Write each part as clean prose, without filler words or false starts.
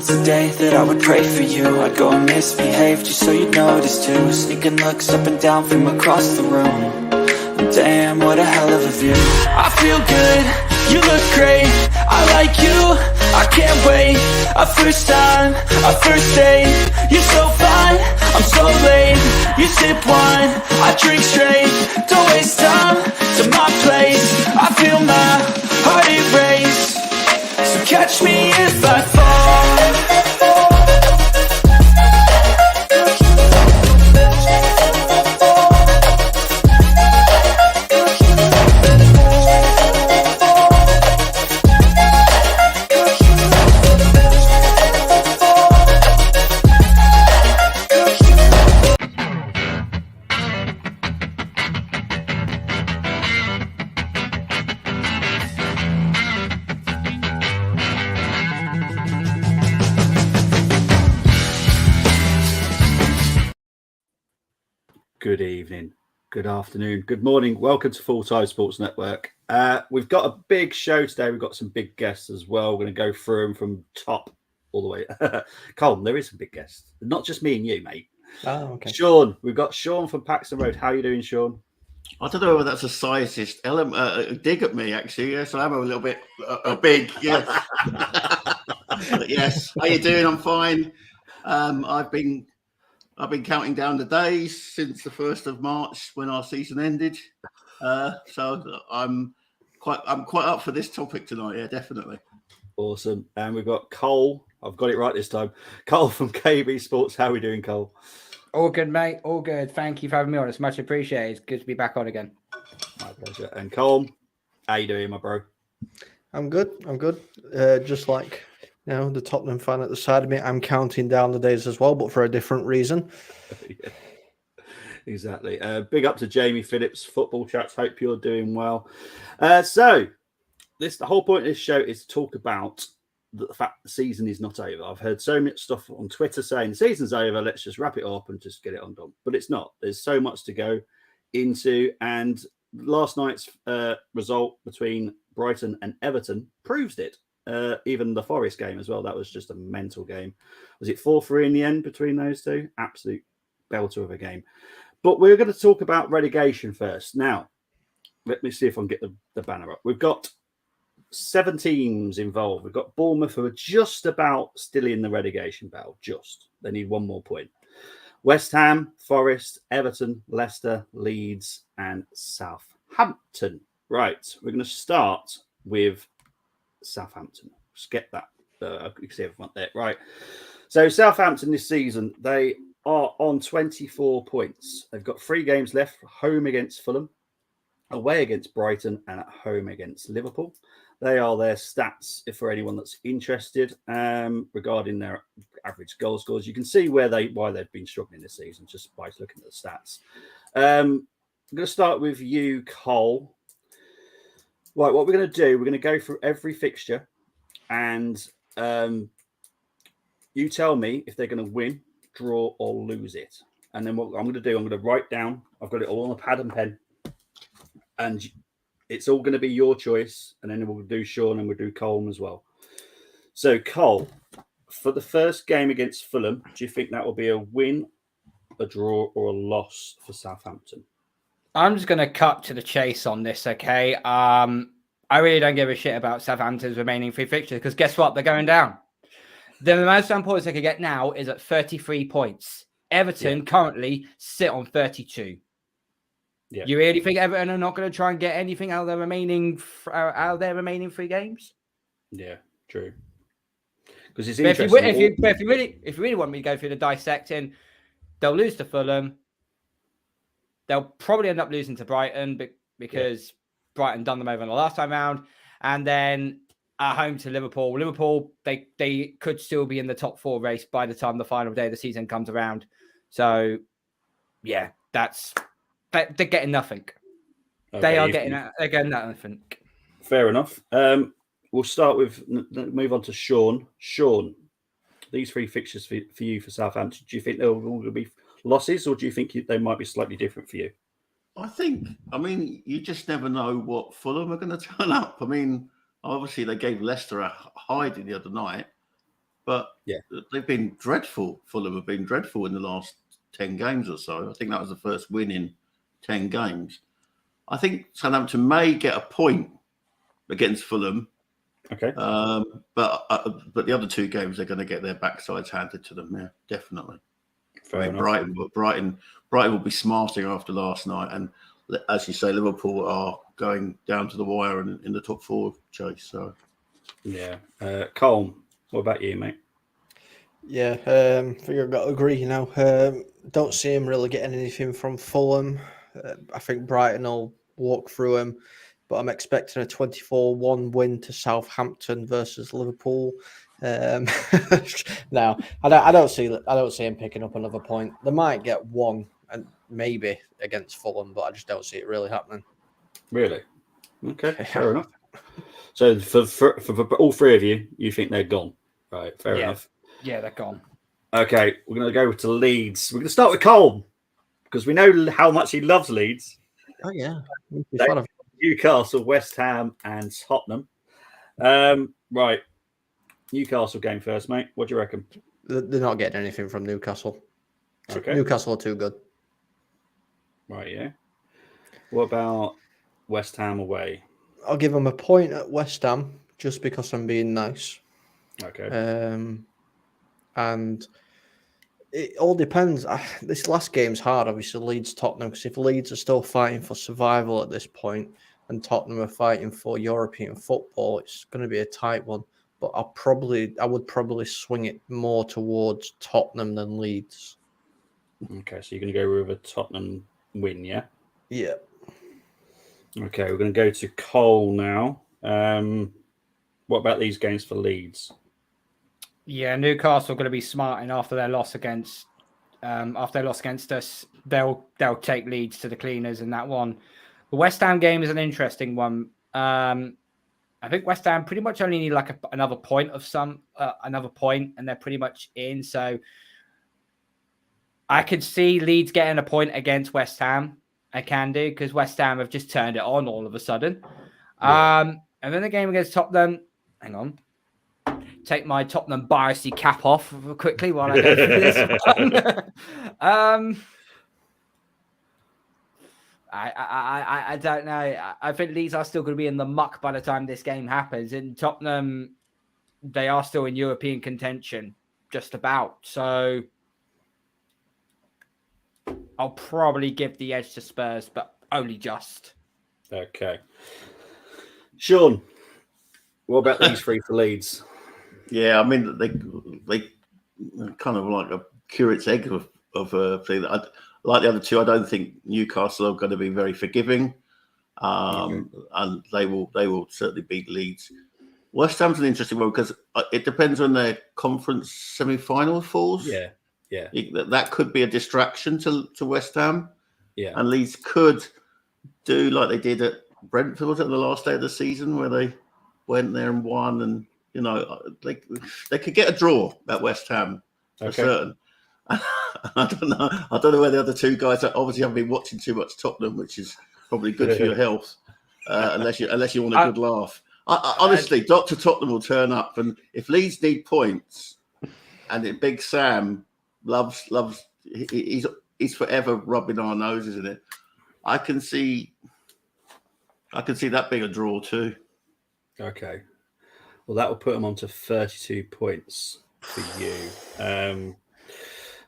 once a day that I would pray for you. I'd go and misbehave just so you'd notice too. Sneaking looks up and down from across the room. Damn, what a hell of a view. I feel good, you look great, I like you, I can't wait. A first time, a first date, you're so fine, I'm so late. You sip wine, I drink straight, don't waste time to my place. I feel my heart erase, so catch me if I fall. Good evening, good afternoon, good morning. Welcome to Full Time Sports Network. We've got a big show today. We've got some big guests as well. We're going to go through them from top all the way. Colin, there is some big guests. Not just me and you, mate. Oh, okay. Sean, we've got Sean from Paxton Road. How are you doing, Sean? I don't know whether that's a sizist dig at me, actually. Yes, I am a little bit big. Yes. But yes. How you doing? I'm fine. I've been counting down the days since the 1st of March when our season ended. So I'm quite up for this topic tonight. Yeah, definitely. Awesome. And we've got Cole. I've got it right this time. Cole from KB Sports. How are we doing, Cole? All good, mate. All good. Thank you for having me on. It's much appreciated. It's good to be back on again. My pleasure. And Cole, how you doing, my bro? I'm good. Just like, you know, the Tottenham fan at the side of me, I'm counting down the days as well, but for a different reason. Yeah, exactly. Big up to Jamie Phillips, Football Chats. Hope you're doing well. So the whole point of this show is to talk about the fact the season is not over. I've heard so much stuff on Twitter saying the season's over, let's just wrap it up and just get it on done. But it's not. There's so much to go into. And last night's result between Brighton and Everton proves it. Even the Forest game as well. That was just a mental game. Was it 4-3 in the end between those two? Absolute belter of a game. But we're going to talk about relegation first. Now, let me see if I can get the banner up. We've got 7 teams involved. We've got Bournemouth, who are just about still in the relegation battle. Just. They need one more point. West Ham, Forest, Everton, Leicester, Leeds, and Southampton. Right. We're going to start with Southampton. Just get that. You can see everyone there. Right. So Southampton this season, they are on 24 points. They've got 3 games left. Home against Fulham, away against Brighton, and at home against Liverpool. They are their stats, if for anyone that's interested, regarding their average goal scores. You can see why they've been struggling this season just by looking at the stats. I'm going to start with you, Cole. Right, what we're going to do, we're going to go through every fixture, and you tell me if they're going to win, draw, or lose it. And then what I'm going to do, I'm going to write down. I've got it all on a pad and pen, and it's all going to be your choice, and then we'll do Sean and we'll do Colm as well. So, Cole, for the first game against Fulham, do you think that will be a win, a draw, or a loss for Southampton? I'm just going to cut to the chase on this, okay? I really don't give a shit about Southampton's remaining 3 fixtures because guess what? They're going down. The most points they could get now is at 33 points. Everton currently sit on 32. Yeah. You really think Everton are not going to try and get anything out of their remaining 3 games? Yeah, true. Because it's interesting. If you really want me to go through the dissecting, they'll lose to Fulham. They'll probably end up losing to Brighton because Brighton done them over in the last time round, and then at home to Liverpool. Liverpool, they could still be in the top 4 race by the time the final day of the season comes around. So, yeah, they're getting nothing. Okay, they're getting nothing. Fair enough. We'll move on to Sean. Sean, these 3 fixtures for you for Southampton, do you think they'll all be losses, or do you think they might be slightly different for you? I mean, you just never know what Fulham are going to turn up. I mean, obviously they gave Leicester a hiding the other night. but Yeah. they've been dreadful. Fulham have been dreadful in the last 10 games or so. I think that was the first win in 10 games. I think Southampton may get a point against Fulham, Okay. but the other 2 games they're going to get their backsides handed to them. Yeah, definitely. Fair enough. Brighton will be smarting after last night, and as you say, Liverpool are going down to the wire in the top 4 chase. So, yeah, Colm, what about you, mate? Yeah, I think I've got to agree now. Don't see him really getting anything from Fulham. I think Brighton will walk through him, but I'm expecting a 24-1 win to Southampton versus Liverpool. No, I don't see him picking up another point. They might get one, and maybe against Fulham, but I just don't see it really happening. Really? Okay, fair enough. So for all 3 of you, you think they're gone, right? Fair enough. Yeah, they're gone. Okay, we're going to go to Leeds. We're going to start with Colm because we know how much he loves Leeds. Oh yeah, Newcastle, West Ham, and Tottenham. Right, Newcastle game first, mate. What do you reckon? They're not getting anything from Newcastle. Okay. Newcastle are too good. Right, yeah. What about West Ham away? I'll give them a point at West Ham just because I'm being nice. Okay. And it all depends. This last game's hard, obviously, Leeds Tottenham, because if Leeds are still fighting for survival at this point and Tottenham are fighting for European football, it's going to be a tight one. But I would probably swing it more towards Tottenham than Leeds. Okay, so you're going to go with a Tottenham win, yeah? Yeah. Okay, we're going to go to Cole now. What about these games for Leeds? Yeah, Newcastle are going to be smarting after their loss against us. They'll take Leeds to the cleaners in that one. The West Ham game is an interesting one. I think West Ham pretty much only need like another point, and they're pretty much in. So I could see Leeds getting a point against West Ham. I can do because West Ham have just turned it on all of a sudden. Yeah. And then the game against Tottenham. Hang on. Take my Tottenham biasy cap off quickly while I go through this one. I don't know. I think Leeds are still going to be in the muck by the time this game happens. In Tottenham, they are still in European contention, just about. So I'll probably give the edge to Spurs, but only just. Okay. Sean, what about these 3 for Leeds? Yeah, I mean, they kind of like a curate's egg of a thing. Like the other 2, I don't think Newcastle are going to be very forgiving, and they will certainly beat Leeds. West Ham's an interesting one because it depends on their conference semi-final falls. Yeah. That could be a distraction to West Ham. Yeah, and Leeds could do like they did at Brentford, was it the last day of the season where they went there and won, and they could get a draw at West Ham for certain. I don't know where the other 2 guys are. Obviously, haven't been watching too much Tottenham, which is probably good for your health, unless you want a good laugh. Honestly, Dr. Tottenham will turn up, and if Leeds need points, and Big Sam loves, he's forever rubbing our noses in it. I can see that being a draw too. Okay. Well, that will put them on to 32 points for you.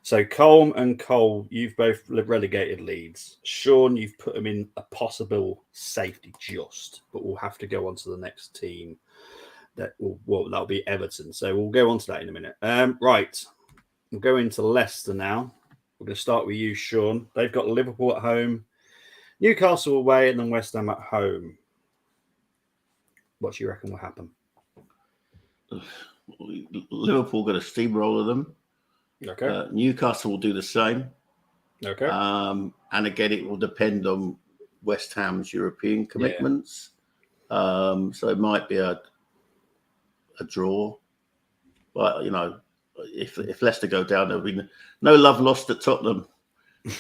So Colm and Cole, you've both relegated Leeds. Sean, you've put them in a possible safety just, but we'll have to go on to the next team. That'll be Everton. So we'll go on to that in a minute. Right. We'll go into Leicester now. We're going to start with you, Sean. They've got Liverpool at home, Newcastle away, and then West Ham at home. What do you reckon will happen? Liverpool going to steamroller them. Okay. Newcastle will do the same. Okay. And again, it will depend on West Ham's European commitments. Yeah. So it might be a draw. But, if Leicester go down, there'll be no love lost at Tottenham.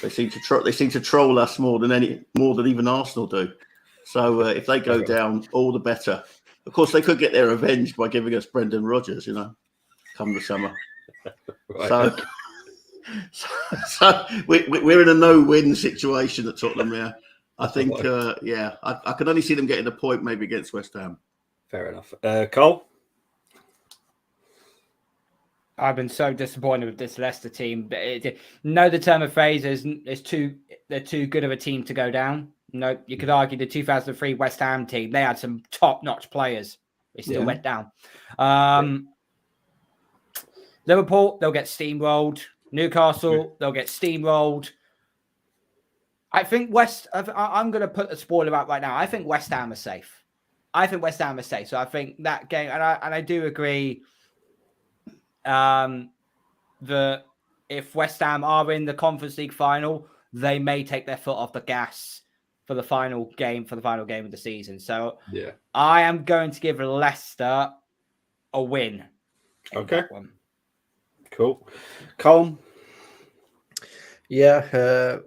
They seem to troll us more than even Arsenal do. So if they go down, all the better. Of course, they could get their revenge by giving us Brendan Rodgers, come the summer. Right. So, so we're in a no-win situation at Tottenham here. I think, I can only see them getting a point maybe against West Ham. Fair enough. Cole? I've been so disappointed with this Leicester team. No, the term of phrase is they're too good of a team to go down. No, you could argue the 2003 West Ham team, they had some top-notch players. They still went down. Liverpool, they'll get steamrolled. Newcastle, they'll get steamrolled. I think I'm going to put a spoiler out right now. I think West Ham are safe. So I think that game, and I do agree that if West Ham are in the Conference League final, they may take their foot off the gas for the final game of the season. So I am going to give Leicester a win. Okay. Cool. Colm? Yeah,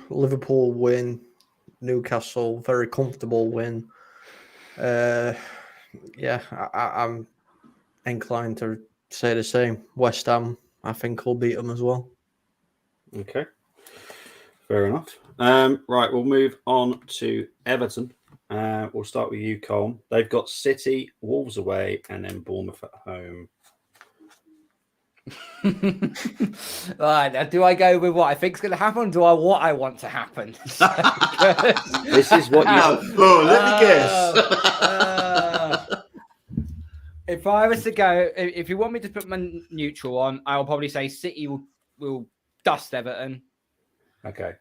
Liverpool win. Newcastle, very comfortable win. I'm inclined to say the same. West Ham, I think, will beat them as well. Okay. Fair enough. Right, we'll move on to Everton. We'll start with you, Colm. They've got City, Wolves away, and then Bournemouth at home. Right, now do I go with what I think is going to happen, or do I what I want to happen? This is what you... let me guess. If I was to go, if you want me to put my neutral on, I'll probably say City will dust Everton. Okay.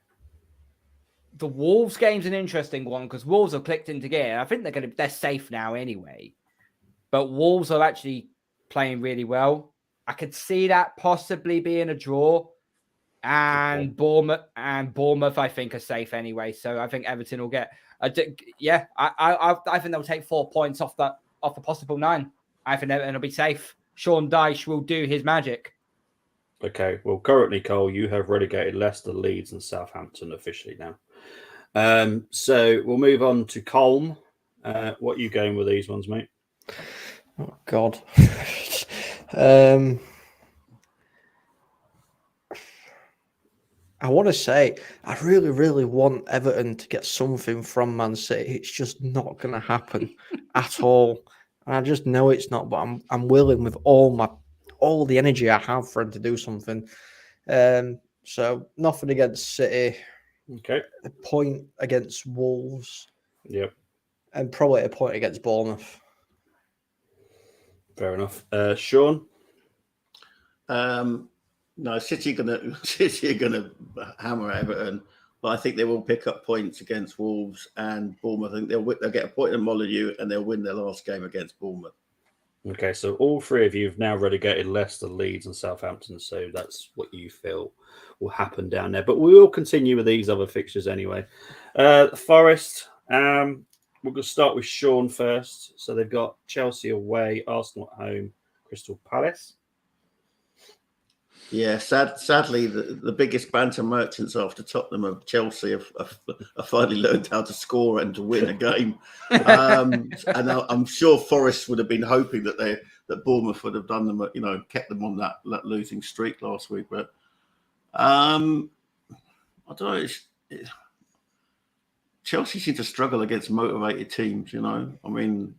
The Wolves game's an interesting one because Wolves have clicked into gear. I think they're safe now anyway, but Wolves are actually playing really well. I could see that possibly being a draw, and Bournemouth, I think, are safe anyway. So I think Everton will get. I think they'll take 4 points off the possible 9. I think Everton will be safe. Sean Dyche will do his magic. Okay. Well, currently, Cole, you have relegated Leicester, Leeds, and Southampton officially now. So we'll move on to Colm. What are you going with these ones, mate? Oh God. I want to say I really, really want Everton to get something from Man City. It's just not going to happen at all. And I just know it's not. But I'm willing with all the energy I have for him to do something. So nothing against City. Okay. A point against Wolves. Yep. And probably a point against Bournemouth. Fair enough. Sean? No, City are gonna hammer Everton, but I think they will pick up points against Wolves and Bournemouth. I think they'll get a point in Molyneux and they'll win their last game against Bournemouth. Okay, so all three of you have now relegated Leicester, Leeds, and Southampton. So that's what you feel will happen down there. But we will continue with these other fixtures anyway. Forest. We're going to start with Sean first. So they've got Chelsea away, Arsenal at home, Crystal Palace. Yeah, sadly, the biggest banter merchants after Tottenham of Chelsea have finally learned how to score and to win a game. And I'm sure Forest would have been hoping that Bournemouth would have done them, kept them on that losing streak last week. But I don't know. Chelsea seem to struggle against motivated teams. I mean,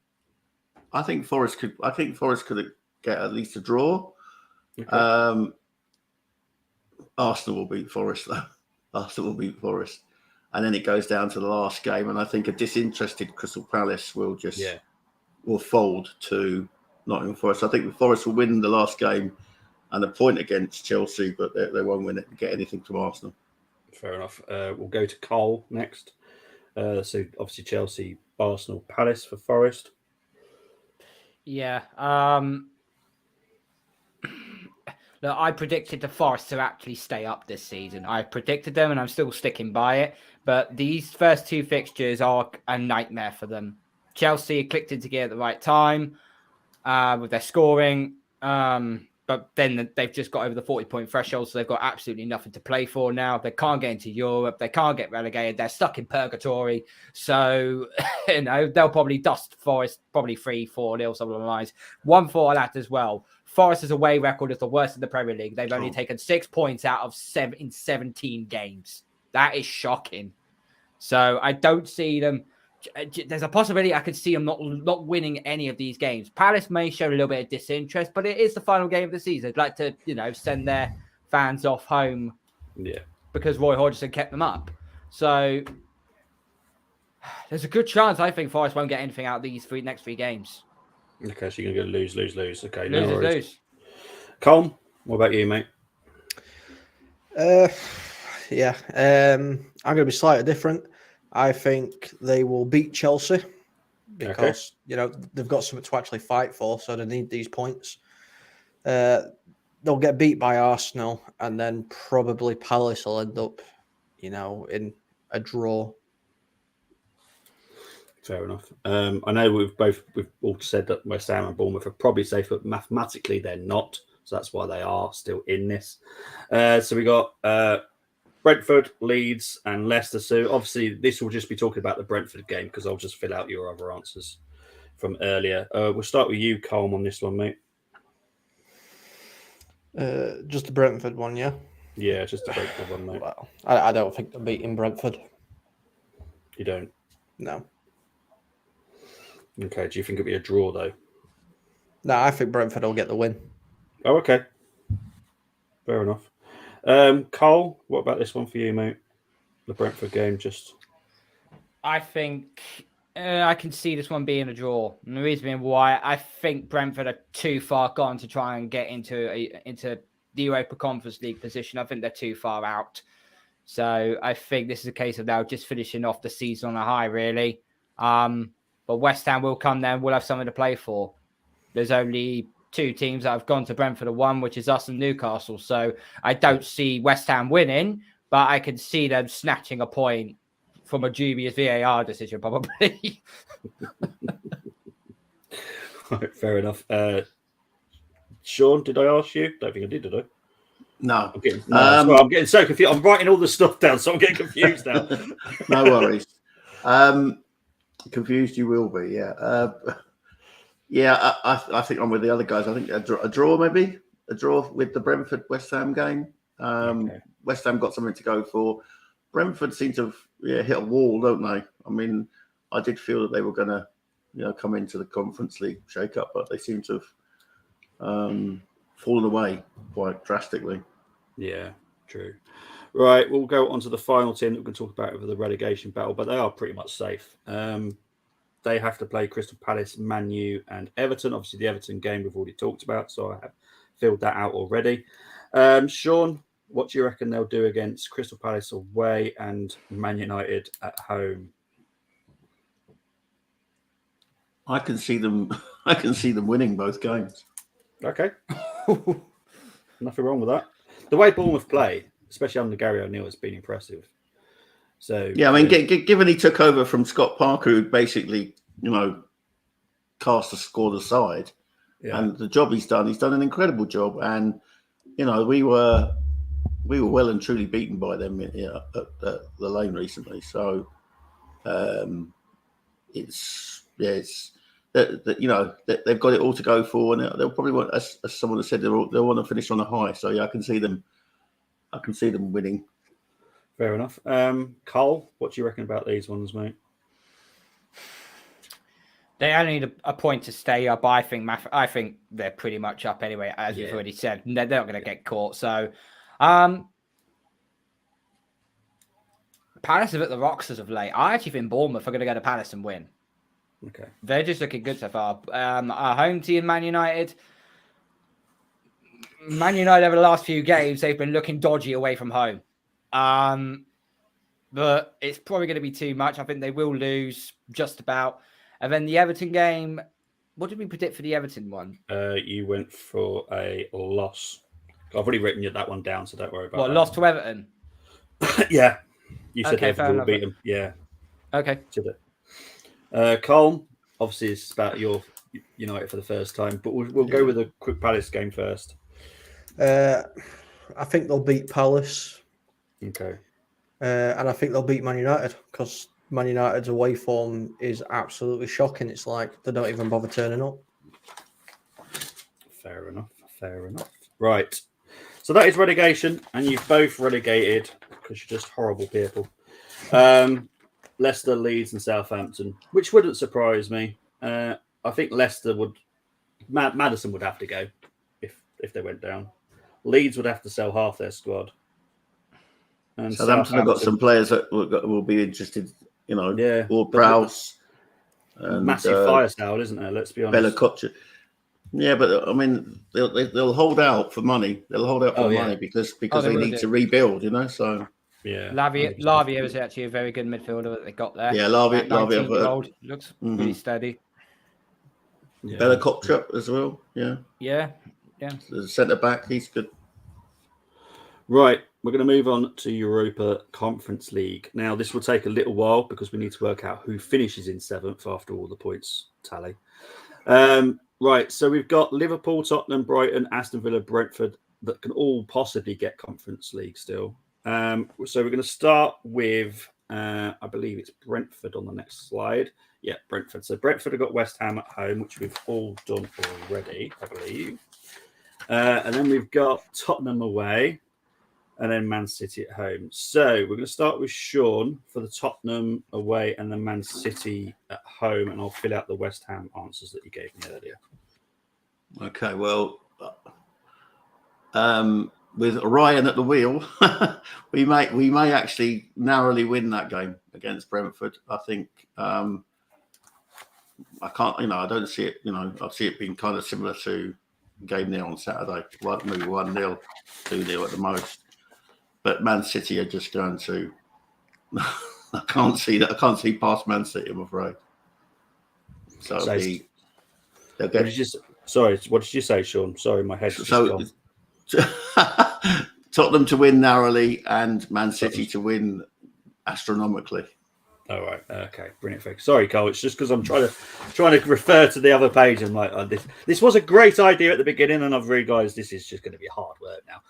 I think Forest could get at least a draw. Okay. Arsenal will beat Forest, though. Arsenal will beat Forest. And then it goes down to the last game. And I think a disinterested Crystal Palace will fold to Nottingham Forest. I think the Forest will win the last game and a point against Chelsea, but they won't get anything from Arsenal. Fair enough. We'll go to Cole next. So obviously Chelsea, Arsenal, Palace for Forest. Yeah. Look, I predicted the Forest to actually stay up this season. I predicted them and I'm still sticking by it. But these first two fixtures are a nightmare for them. Chelsea clicked into gear at the right time with their scoring. But then they've just got over the 40-point threshold, so they've got absolutely nothing to play for now. They can't get into Europe. They can't get relegated. They're stuck in purgatory. So, they'll probably dust Forest, probably 3-4-0, something like that. 1-4 at as well. Forest's away record is the worst in the Premier League. They've only Oh. taken 6 points out of 17 games. That is shocking. So I don't see them. There's a possibility I could see them not winning any of these games. Palace may show a little bit of disinterest, but it is the final game of the season. They'd like to, send their fans off home because Roy Hodgson kept them up. So there's a good chance I think Forest won't get anything out of these next three games. Okay, so you're going to go lose. Okay, Lose. Colm, what about you, mate? Yeah, I'm going to be slightly different. I think they will beat Chelsea because they've got something to actually fight for, so they need these points. They'll get beat by Arsenal, and then probably Palace will end up, in a draw. Fair enough. I know we've all said that West Ham and Bournemouth are probably safe, but mathematically they're not. So that's why they are still in this. So we got Brentford, Leeds, and Leicester. So obviously this will just be talking about the Brentford game because I'll just fill out your other answers from earlier. We'll start with you, Colm, on this one, mate. Just the Brentford one, yeah? Yeah, just the Brentford one, mate. Well, I don't think they're beating Brentford. You don't? No. Okay, do you think it'll be a draw, though? No, I think Brentford will get the win. Oh, okay. Fair enough. Cole, what about this one for you, mate? The Brentford game, just... I think I can see this one being a draw. And the reason being why I think Brentford are too far gone to try and get into the Europa Conference League position. I think they're too far out. So I think this is a case of now just finishing off the season on a high, really. But West Ham will come there and we'll have something to play for. There's only two teams that have gone to Brentford at one, which is us and Newcastle. So I don't see West Ham winning, but I can see them snatching a point from a dubious VAR decision, probably. Right, fair enough. Sean, did I ask you? Don't think I did I? No. I'm getting so confused. I'm writing all the stuff down, so I'm getting confused now. No worries. Confused you will be, yeah. I think I'm with the other guys. I think a draw, maybe. A draw with the Brentford-West Ham game. Okay. West Ham got something to go for. Brentford seem to have hit a wall, don't they? I mean, I did feel that they were going to, come into the Conference League shake-up, but they seem to have fallen away quite drastically. Yeah, true. Right, we'll go on to the final team that we can talk about over the relegation battle, but they are pretty much safe. They have to play Crystal Palace, Man U, and Everton. Obviously, the Everton game we've already talked about, so I have filled that out already. Sean, what do you reckon they'll do against Crystal Palace away and Man United at home? I can see them winning both games. Okay. Nothing wrong with that. The way Bournemouth play, especially under Gary O'Neill, has been impressive. So yeah, I mean, given he took over from Scott Parker, who basically, cast the squad aside, and the job he's done an incredible job. And we were well and truly beaten by them at the Lane recently. So it's they've got it all to go for, and they'll probably want, as someone has said, they'll want to finish on a high. So yeah, I can see them winning. Fair enough. Cole, what do you reckon about these ones, mate? They only need a point to stay up. I think they're pretty much up anyway, as you've already said. They're not going to get caught. So, Palace have hit the rocks as of late. I actually think Bournemouth are going to go to Palace and win. Okay. They're just looking good so far. Our home team, Man United. Man United over the last few games, they've been looking dodgy away from home. But it's probably going to be too much. I think they will lose just about. And then the Everton game, what did we predict for the Everton one? You went for a loss. I've already written that one down, so don't worry about that. Loss to Everton? Yeah. You said Everton will beat them. Yeah. Okay. Colm, obviously it's about your United for the first time, but we'll go with a quick Palace game first. I think they'll beat Palace. Okay. And I think they'll beat Man United because Man United's away form is absolutely shocking. It's like they don't even bother turning up. Fair enough. Fair enough. Right. So that is relegation, and you've both relegated because you're just horrible people. Leicester, Leeds, and Southampton, which wouldn't surprise me. I think Leicester would. Maddison would have to go if they went down. Leeds would have to sell half their squad. And Southampton have got some players that will be interested, Yeah, or Prowse. Massive fire sale, isn't there? Let's be honest. Bella Kotcher. Yeah, but I mean, they'll hold out for money. They'll hold out for money because they need to rebuild, So yeah, Lavia is actually a very good midfielder that they got there. Yeah, Lavia looks really steady. Yeah. Bella Kotcher as well. Yeah. The centre back, he's good. Right, we're going to move on to Europa Conference League. Now, this will take a little while because we need to work out who finishes in 7th after all the points tally. Right, so we've got Liverpool, Tottenham, Brighton, Aston Villa, Brentford that can all possibly get Conference League still. So we're going to start with, I believe it's Brentford on the next slide. Yeah, Brentford. So Brentford have got West Ham at home, which we've all done already, I believe. And then we've got Tottenham away, and then Man City at home. So we're going to start with Sean for the Tottenham away and then Man City at home, and I'll fill out the West Ham answers that you gave me earlier. Okay, well, with Ryan at the wheel, we may actually narrowly win that game against Brentford. I think I can't, I don't see it. I see it being kind of similar to the game there on Saturday, maybe 1-0, 2-0 at the most. But Man City are just going to. I can't see that. I can't see past Man City, I'm afraid. So they'll get. Sorry, what did you say, Sean? Sorry, my head's just gone. Tottenham to win narrowly and Man City to win astronomically. All right. Okay. Brilliant. Thanks. Sorry, Cole. It's just because I'm trying to refer to the other page and like this was a great idea at the beginning, and I've realised this is just going to be hard work now.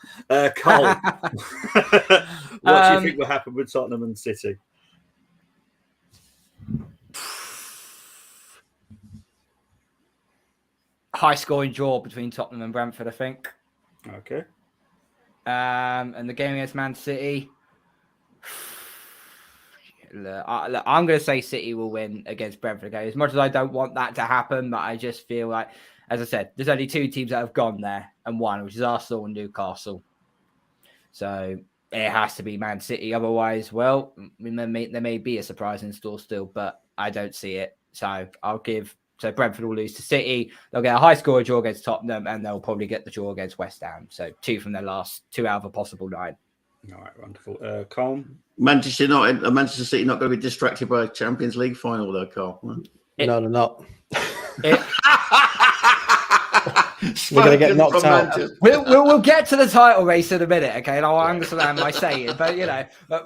Cole, what do you think will happen with Tottenham and City? High scoring draw between Tottenham and Brentford, I think. Okay. And the game against Man City. I'm going to say City will win against Brentford again. As much as I don't want that to happen, but I just feel like, as I said, there's only 2 teams that have gone there and won, which is Arsenal and Newcastle. So it has to be Man City. Otherwise, well, there may be a surprise in store still, but I don't see it. So So Brentford will lose to City. They'll get a high score draw against Tottenham, and they'll probably get the draw against West Ham. So 2 from their last 2 out of a possible 9. All right, wonderful. Cole? Manchester City not going to be distracted by a Champions League final, though, Cole. No, they're not. We're going to get knocked out. We'll get to the title race in a minute, okay? And I'll understand my saying, but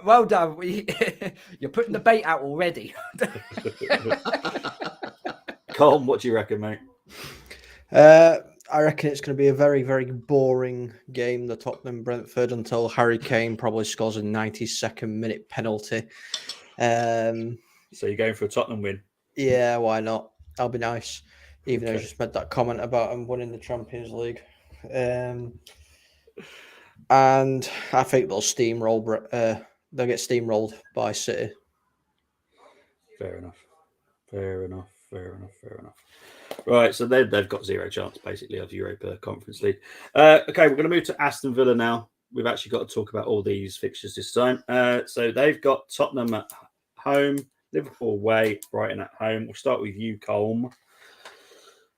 well done. You're putting the bait out already. Cole, what do you reckon, mate? I reckon it's going to be a very, very boring game, the Tottenham-Brentford, until Harry Kane probably scores a 92nd minute penalty. So you're going for a Tottenham win? Yeah, why not? That'll be nice. Even though I just made that comment about him winning the Champions League. And I think they'll steamroll. They'll get steamrolled by City. Fair enough. Right, so they've got 0 chance, basically, of Europa Conference League. Okay, we're going to move to Aston Villa now. We've actually got to talk about all these fixtures this time. So they've got Tottenham at home, Liverpool away, Brighton at home. We'll start with you, Colm.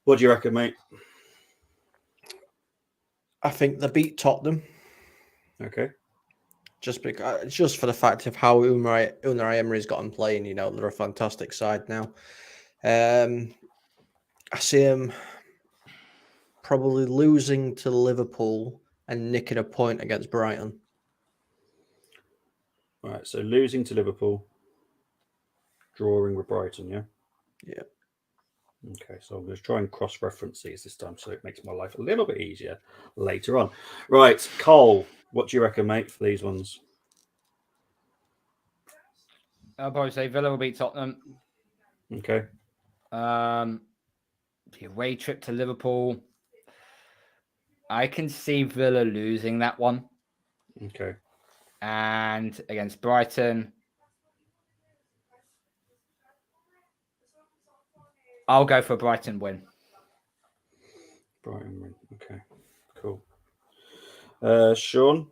What do you reckon, mate? I think they beat Tottenham. Okay. Just for the fact of how Unai Emery's got them playing, they're a fantastic side now. I see him probably losing to Liverpool and nicking a point against Brighton. All right, so losing to Liverpool, drawing with Brighton, yeah? Yeah. Okay, so I'm going to try and cross-reference these this time so it makes my life a little bit easier later on. Right, Cole, what do you reckon, mate, for these ones? I'll probably say Villa will beat Tottenham. Okay. The away trip to Liverpool. I can see Villa losing that one. Okay. And against Brighton, I'll go for a Brighton win. Brighton win. Okay. Cool. Sean?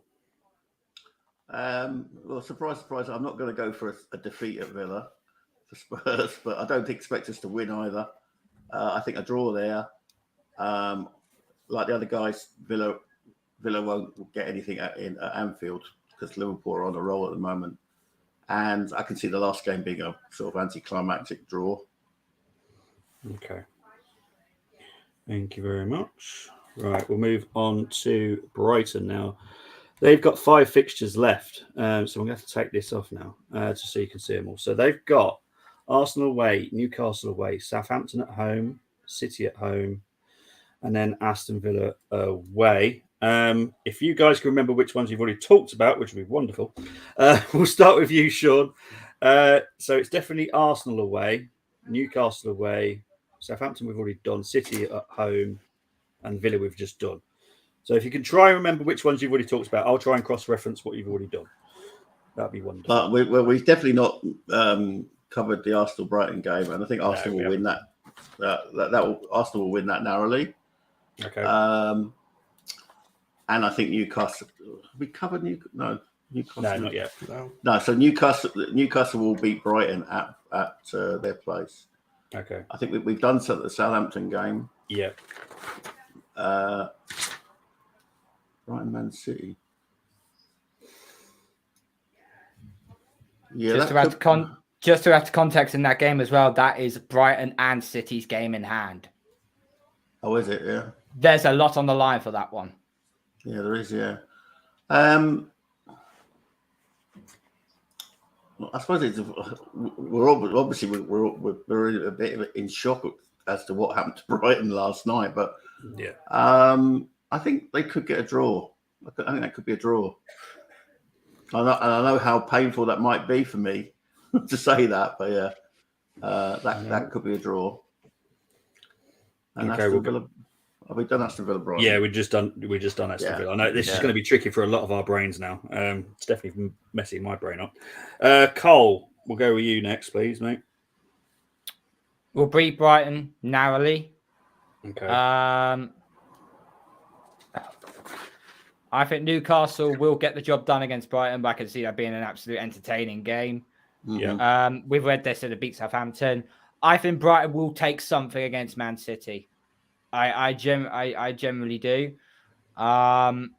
Well, surprise, surprise. I'm not going to go for a defeat at Villa for Spurs, but I don't expect us to win either. I think a draw there. Like the other guys, Villa won't get anything at Anfield because Liverpool are on a roll at the moment. And I can see the last game being a sort of anticlimactic draw. Okay. Thank you very much. Right, we'll move on to Brighton now. They've got 5 fixtures left, so I'm going to have to take this off now just so you can see them all. So they've got Arsenal away, Newcastle away, Southampton at home, City at home, and then Aston Villa away. If you guys can remember which ones you've already talked about, which would be wonderful, we'll start with you, Sean. So it's definitely Arsenal away, Newcastle away, Southampton we've already done, City at home, and Villa we've just done. So if you can try and remember which ones you've already talked about, I'll try and cross-reference what you've already done. That'd be wonderful. But we've definitely not covered the Arsenal-Brighton game, and I think Arsenal will win that. Arsenal will win that narrowly. Okay. And I think Newcastle. Have we covered Newcastle? No, Newcastle. No, not yet. No. So Newcastle will beat Brighton at their place. Okay. I think we've done the Southampton game. Yeah. Brighton, Man City. Yeah, just to add context in that game as well, that is Brighton and City's game in hand. Oh, is it? Yeah. There's a lot on the line for that one. Yeah, there is. Yeah. I suppose it's we're a bit in shock as to what happened to Brighton last night, but yeah, I think they could get a draw. I think that could be a draw. And I know how painful that might be for me to say that, but yeah, that could be a draw. And okay, Aston Villa, have we done Aston Villa, Brighton? Yeah, we just done Aston Villa. I know this is going to be tricky for a lot of our brains now. It's definitely messing my brain up. Cole, we'll go with you next, please, mate. We'll beat Brighton narrowly. Okay. I think Newcastle will get the job done against Brighton, but I can see that being an absolute entertaining game. Yeah. We've read this to beat Southampton. I think Brighton will take something against Man City. I generally do. And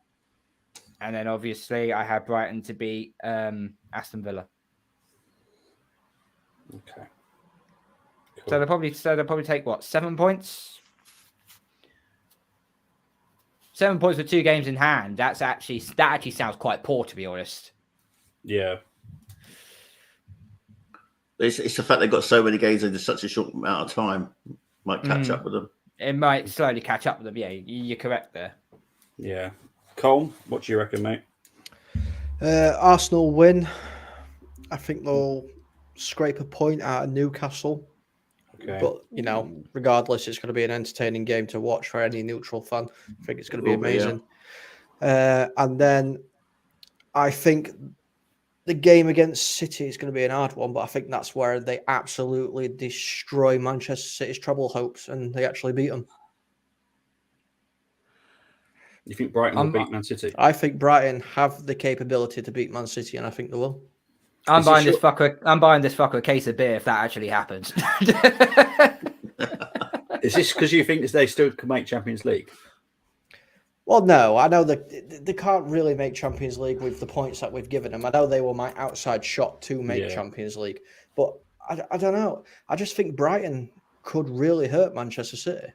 then obviously I have Brighton to beat Aston Villa. Okay. Cool. So they'll probably take what, 7 points? 7 points with 2 games in hand. That actually sounds quite poor, to be honest. Yeah. It's the fact they've got so many games in such a short amount of time might catch up with them. It might slowly catch up with them. Yeah, you're correct there. Yeah. Cole, what do you reckon, mate? Arsenal win. I think they'll scrape a point out of Newcastle. Okay. But, regardless, it's going to be an entertaining game to watch for any neutral fan. I think it's going to be amazing. Yeah. And then I think the game against City is going to be an hard one, but I think that's where they absolutely destroy Manchester City's treble hopes and they actually beat them. You think Brighton will beat Man City? I think Brighton have the capability to beat Man City, and I think they will. I'm buying this fucker a case of beer if that actually happens. Is this because you think they still can make Champions League? Well, no, I know that they can't really make Champions League with the points that we've given them. I know they were my outside shot to make Champions League, but I don't know. I just think Brighton could really hurt Manchester City.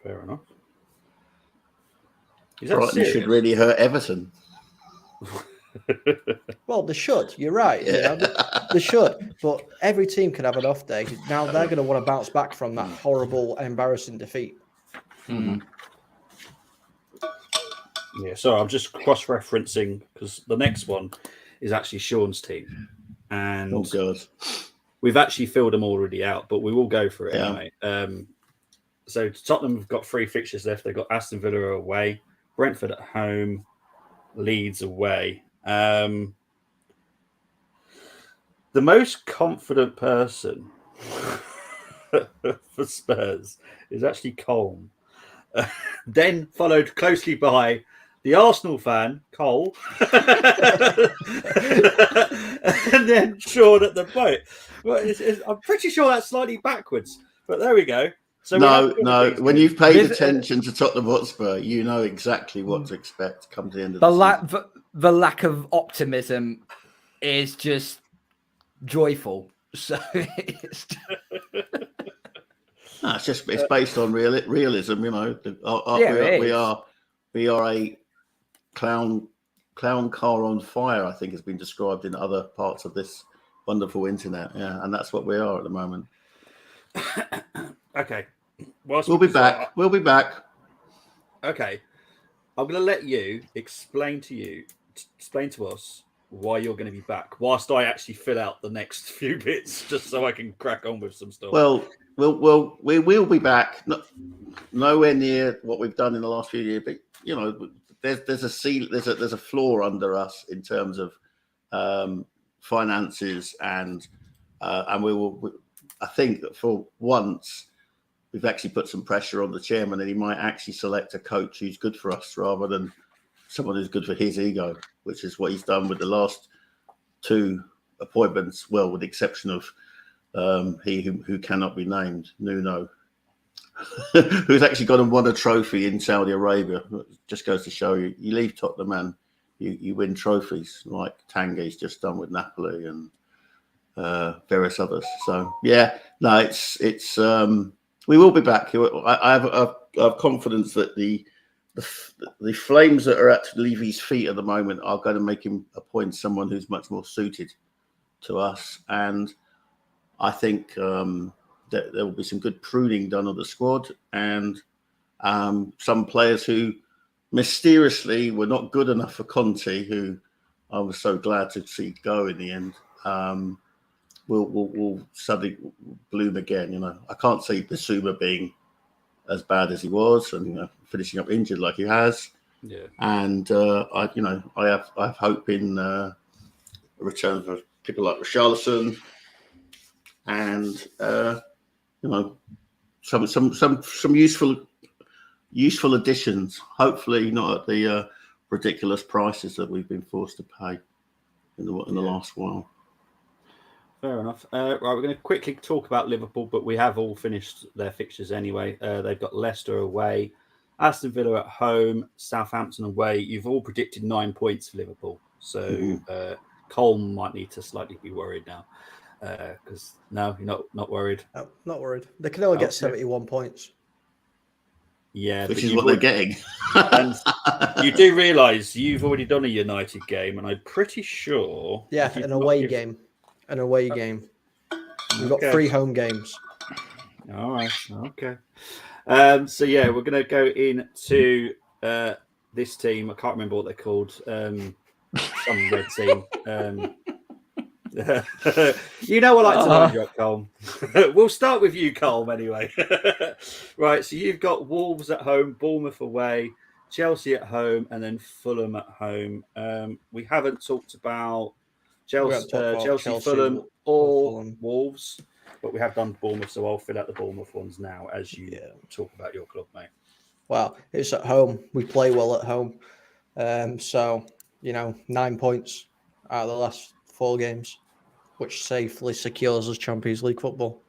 Fair enough. Brighton should really hurt Everton. Well, they should. You're right. Yeah. They should. But every team can have an off day. Now they're going to want to bounce back from that horrible, embarrassing defeat. Mm-hmm. Yeah, so I'm just cross-referencing because the next one is actually Sean's team, and we've actually filled them already out, but we will go for it anyway. So Tottenham have got 3 fixtures left. They've got Aston Villa away, Brentford at home, Leeds away. The most confident person for Spurs is actually Colm. Then followed closely by the Arsenal fan, Cole, and then Sean at the boat. Well, I'm pretty sure that's slightly backwards, but there we go. So no. When you've paid attention to Tottenham Hotspur, you know exactly what to expect come to the end of the season. The lack of optimism is just joyful. So it's it's based on realism. You know, we are a clown car on fire. I think has been described in other parts of this wonderful internet. Yeah, and that's what we are at the moment. Okay. We'll be back. We'll be back. Okay. I'm going to let you explain to us why you're going to be back, whilst I actually fill out the next few bits, just so I can crack on with some stuff. Well, we will be back. Nowhere near what we've done in the last few years, but you know, there's a floor under us in terms of finances, and we will. I think that for once, we've actually put some pressure on the chairman, and he might actually select a coach who's good for us rather than someone who's good for his ego, which is what he's done with the last 2 appointments. Well, with the exception of he who cannot be named, Nuno, who's actually gone and won a trophy in Saudi Arabia. It just goes to show you leave Tottenham and you win trophies like Tanguy's just done with Napoli and various others. So yeah, no, it's we will be back. I have confidence that the flames that are at Levy's feet at the moment are going to make him appoint someone who's much more suited to us, and I think that there will be some good pruning done of the squad, and some players who mysteriously were not good enough for Conte, who I was so glad to see go in the end, will suddenly bloom again. You know, I can't see Bissouma being as bad as he was, and finishing up injured like he has. Yeah, and I have hope in a return for people like Richarlison, and some useful additions. Hopefully, not at the ridiculous prices that we've been forced to pay in the last while. Fair enough. Right, we're going to quickly talk about Liverpool, but we have all finished their fixtures anyway. They've got Leicester away, Aston Villa at home, Southampton away. You've all predicted 9 points for Liverpool, so Cole might need to slightly be worried now. Because no, you're not worried. No, not worried. They can only get 71 points. Yeah, which is what they're getting. And you do realise you've already done a United game, and I'm pretty sure. Yeah, an away game. An away game. We've got 3 home games. All right. Okay. So yeah, we're going to go into this team. I can't remember what they're called. Some red team. You know I like to wind you up, Colm. We'll start with you, Colm, anyway. Right, so you've got Wolves at home, Bournemouth away, Chelsea at home, and then Fulham at home. We haven't talked about Chelsea, Fulham, or Fulham. Wolves, but we have done Bournemouth, so I'll fill out the Bournemouth ones now as you talk about your club, mate. Well, it's at home. We play well at home. So, 9 points out of the last 4 games, which safely secures us Champions League football.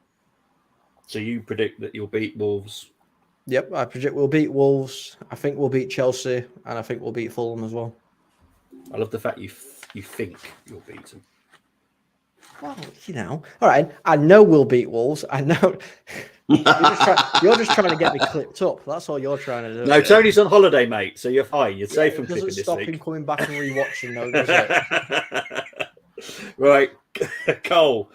So you predict that you'll beat Wolves? Yep, I predict we'll beat Wolves. I think we'll beat Chelsea, and I think we'll beat Fulham as well. I love the fact you think you'll beat them. Well, all right. I know we'll beat Wolves. I know. You're just trying to get me clipped up. That's all you're trying to do. No, Tony's on holiday, mate, so you're fine. You're safe from clipping this week. It doesn't stop him coming back and rewatching, though, does it? Right, Cole.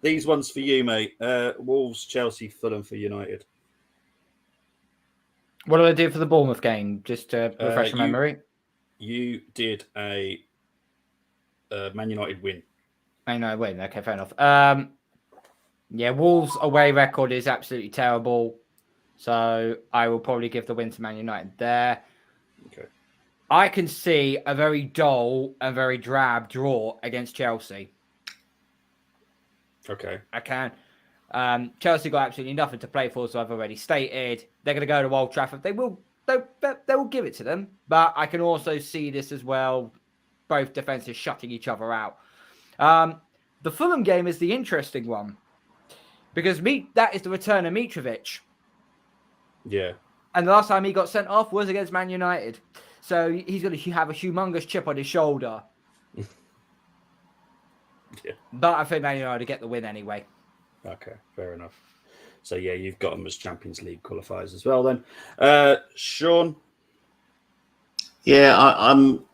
These ones for you, mate. Wolves, Chelsea, Fulham for United. What do I do for the Bournemouth game? Just to refresh my memory. You did a Man United win. Man United win. Okay, fair enough. Wolves' away record is absolutely terrible. So I will probably give the win to Man United there. Okay. I can see a very dull and very drab draw against Chelsea. Okay. I can. Chelsea got absolutely nothing to play for, so I've already stated. They're going to go to Old Trafford. They will give it to them, but I can also see this as well. Both defenses shutting each other out. The Fulham game is the interesting one because that is the return of Mitrovic. Yeah. And the last time he got sent off was against Man United. So he's going to have a humongous chip on his shoulder. Yeah. But I think Man United get the win anyway. Okay, fair enough. So, yeah, you've got them as Champions League qualifiers as well then. Sean? Yeah, I'm...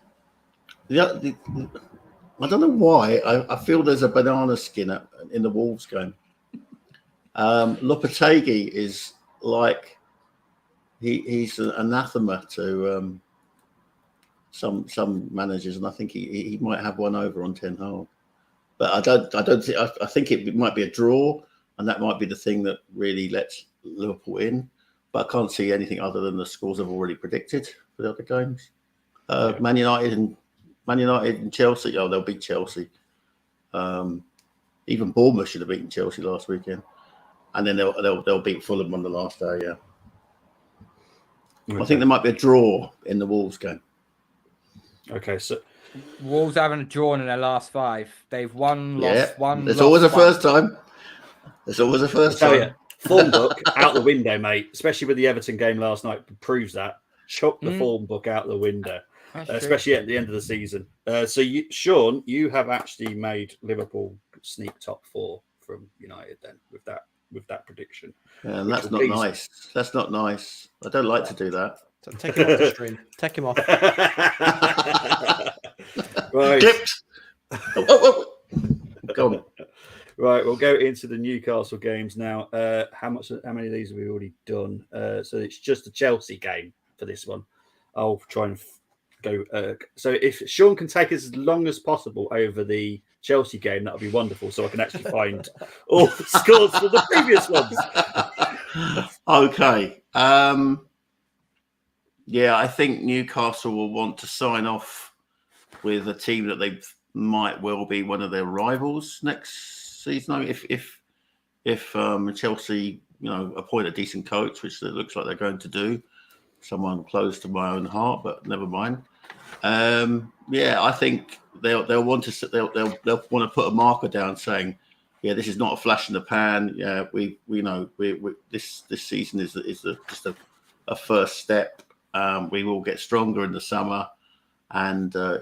I don't know why. I feel there's a banana skin in the Wolves game. Lopetegui is like... He's an anathema to some managers, and I think he might have one over on Ten Hag. But I think it might be a draw, and that might be the thing that really lets Liverpool in. But I can't see anything other than the scores I've already predicted for the other games. Man United and Chelsea. Oh, they'll beat Chelsea. Even Bournemouth should have beaten Chelsea last weekend, and then they'll beat Fulham on the last day. Yeah. Okay. I think there might be a draw in the Wolves game. Okay, so Wolves haven't drawn in their last 5. They've won, lost, one. There's always a first time. There's always a first time. You, form book out the window, mate. Especially with the Everton game last night, proves that. Chuck the form book out the window, especially at the end of the season. So, Sean, you have actually made Liverpool sneak top 4 from United then with that prediction. Yeah, and that's not nice. That's not nice. I don't like to do that. So take him off the stream. Take him off. Right. Clipped. Go on. Right, we'll go into the Newcastle games now. How many of these have we already done? So it's just the Chelsea game for this one. I'll try and go. So if Sean can take us as long as possible over the Chelsea game, that would be wonderful. So I can actually find all the scores for the previous ones. Okay. Yeah, I think Newcastle will want to sign off with a team that they might well be one of their rivals next season. If Chelsea, appoint a decent coach, which it looks like they're going to do, someone close to my own heart, but never mind. I think they'll want to put a marker down saying, yeah, this is not a flash in the pan. Yeah, we this season is just a first step. We will get stronger in the summer, and I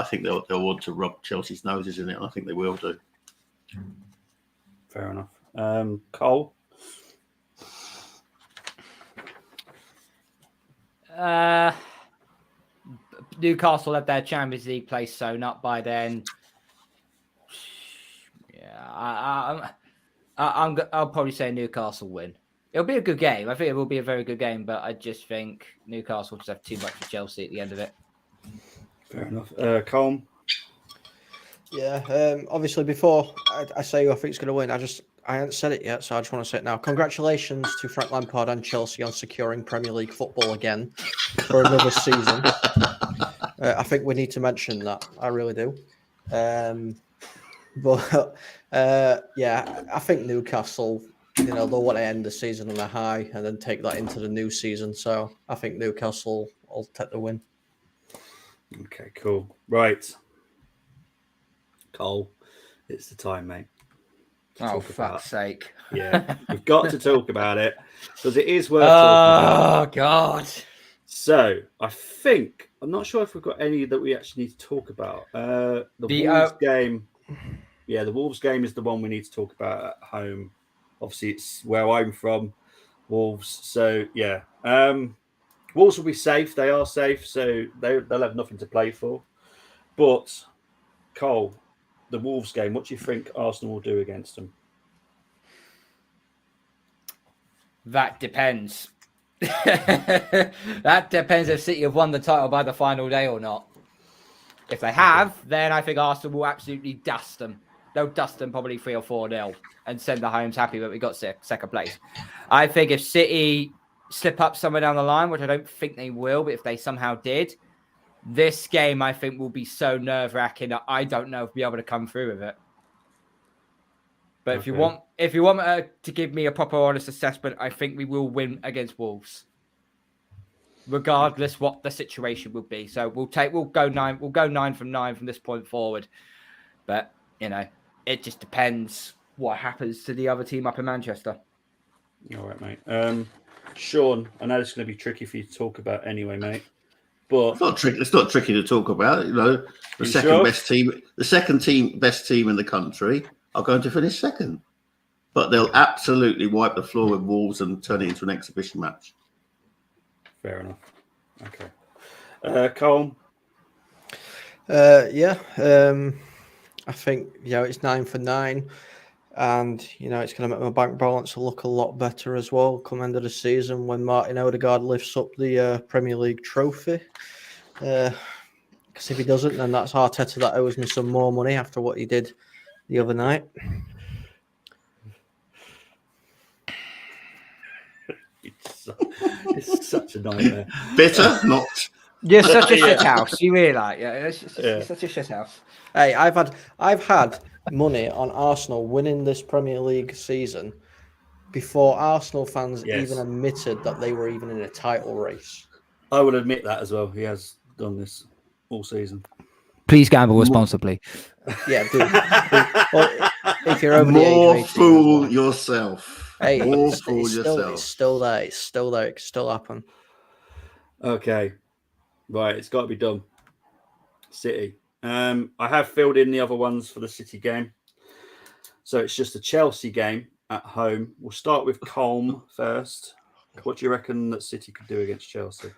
think they'll want to rub Chelsea's noses in it, and I think they will do. Fair enough. Cole? Newcastle have their Champions League place sewn up by then. Yeah, I'll probably say Newcastle win. It'll be a good game. I think it will be a very good game, but I just think Newcastle just have too much for Chelsea at the end of it. Fair enough. Colm? Yeah, obviously before I say who I think is going to win, I haven't said it yet, so I just want to say it now. Congratulations to Frank Lampard and Chelsea on securing Premier League football again for another season. I think we need to mention that. I really do. I think Newcastle, they'll want to end the season on a high and then take that into the new season. So I think Newcastle will take the win. Okay, cool. Right. Cole, it's the time, mate. Oh, for fuck's sake. Yeah, we've got to talk about it because it is worth talking about. Oh, God. So, I'm not sure if we've got any that we actually need to talk about. The Wolves game. Yeah, the Wolves game is the one we need to talk about at home. Obviously, it's where I'm from, Wolves. So, yeah. Wolves will be safe. They are safe, so they'll have nothing to play for. But, Cole, the Wolves game, what do you think Arsenal will do against them? That depends. That depends if City have won the title by the final day or not. If they have, then I think Arsenal will absolutely dust them. they'll dust them probably 3 or 4-0 and send the homes happy that we got second place. I think if City slip up somewhere down the line, which I don't think they will, but if they somehow did, this game I think will be so nerve-wracking that I don't know if we'll be able to come through with it. But if you want to give me a proper honest assessment, I think we will win against Wolves, regardless what the situation will be. So we'll go 9 from 9 from this point forward. But it just depends what happens to the other team up in Manchester. All right, mate. Sean, I know it's going to be tricky for you to talk about anyway, mate. But it's not tricky to talk about. The second best team in the country are going to finish second, but they'll absolutely wipe the floor with Wolves and turn it into an exhibition match. Fair enough. Okay. Cole? I think, it's 9 for 9. And, it's going to make my bank balance look a lot better as well come end of the season when Martin Odegaard lifts up the Premier League trophy. Because if he doesn't, then that's Arteta that owes me some more money after what he did the other night. It's such a nightmare. Bitter? Not. You're such a shit house. You really like, it's such a shit house. Hey, I've had money on Arsenal winning this Premier League season before Arsenal fans even admitted that they were even in a title race. I will admit that as well. He has done this all season. Please gamble responsibly. Yeah, do. Well, if you're over more the age of 18, fool yourself. Hey, yourself. It's still there. It's still there. It can still happen. Okay. Right, it's got to be done. City. I have filled in the other ones for the City game. So it's just a Chelsea game at home. We'll start with Colm first. What do you reckon that City could do against Chelsea?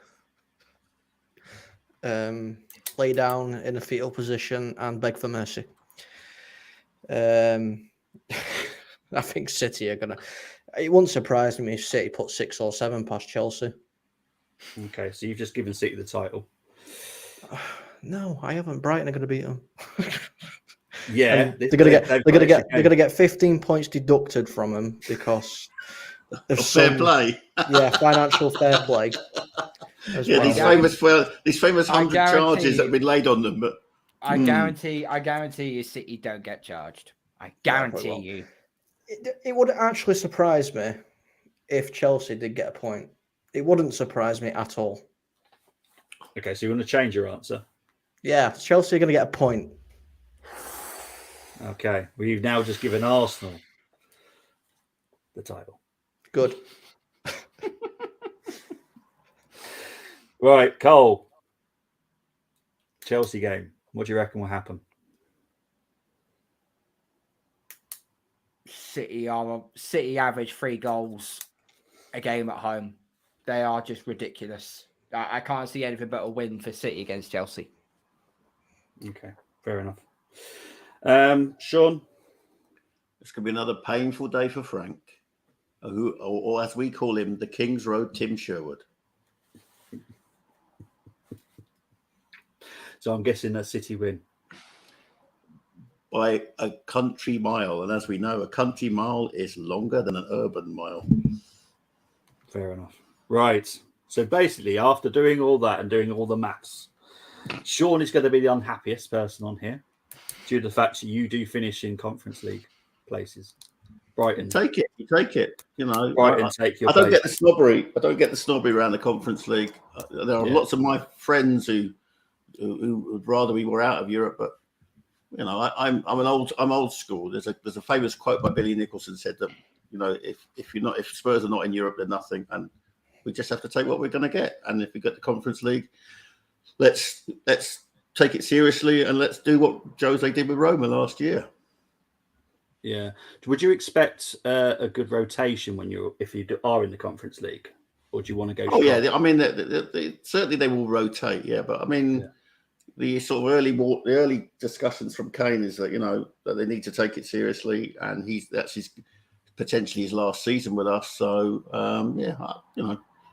Lay down in a fetal position and beg for mercy. I think City are going to... It wouldn't surprise me if City put 6 or 7 past Chelsea. Okay, so you've just given City the title. No, I haven't. Brighton are going to beat them. Yeah, they're going to get 15 points deducted from them because of fair play. Financial fair play. These famous 100 charges that have been laid on them. But I guarantee you, City don't get charged. I guarantee you. It would actually surprise me if Chelsea did get a point. It wouldn't surprise me at all. Okay, so you want to change your answer? Yeah, Chelsea are going to get a point. Okay, well, you've now just given Arsenal the title. Good. Right, Cole. Chelsea game. What do you reckon will happen? City average 3 goals a game at home. They are just ridiculous. I can't see anything but a win for City against Chelsea. Okay, fair enough. Sean? It's going to be another painful day for Frank, or as we call him, the King's Road Tim Sherwood. So I'm guessing a City win. By a country mile. And as we know, a country mile is longer than an urban mile. Fair enough. Right. So basically, after doing all that and doing all the maths, Sean is going to be the unhappiest person on here due to the fact that you do finish in Conference League places. Brighton. You take it. Brighton take your I don't place. get the snobbery. I don't get the snobbery around the Conference League. There are lots of my friends who would rather we were out of Europe, but I'm old school. There's a famous quote by Billy Nicholson said that if Spurs are not in Europe, they're nothing, and we just have to take what we're going to get. And if we get the Conference League, let's take it seriously and let's do what Jose did with Roma last year. Yeah. Would you expect a good rotation if you are in the Conference League, or do you want to go? Oh yeah, I mean, certainly they will rotate. Yeah, but I mean, the sort of early discussions from Kane is that that they need to take it seriously, and that's potentially his last season with us. So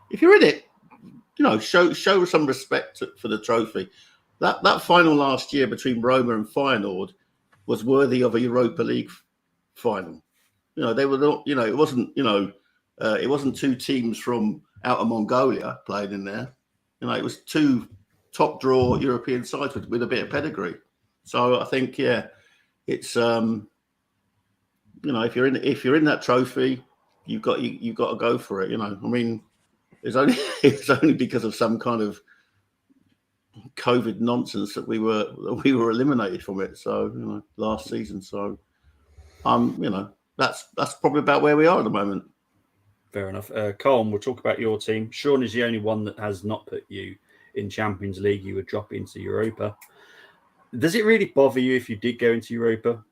if you're in it, show some respect for the trophy. That final last year between Roma and Feyenoord, was worthy of a Europa League final. They were not. It wasn't. It wasn't two teams from out of Mongolia playing in there. It was two top draw European sides with a bit of pedigree. So I think, it's if you're in that trophy, you've got to go for it. It's only because of some kind of COVID nonsense that we were eliminated from it. So last season. So that's probably about where we are at the moment. Fair enough. Colin, we'll talk about your team. Sean is the only one that has not put you in Champions League. You would drop into Europa. Does it really bother you if you did go into Europa?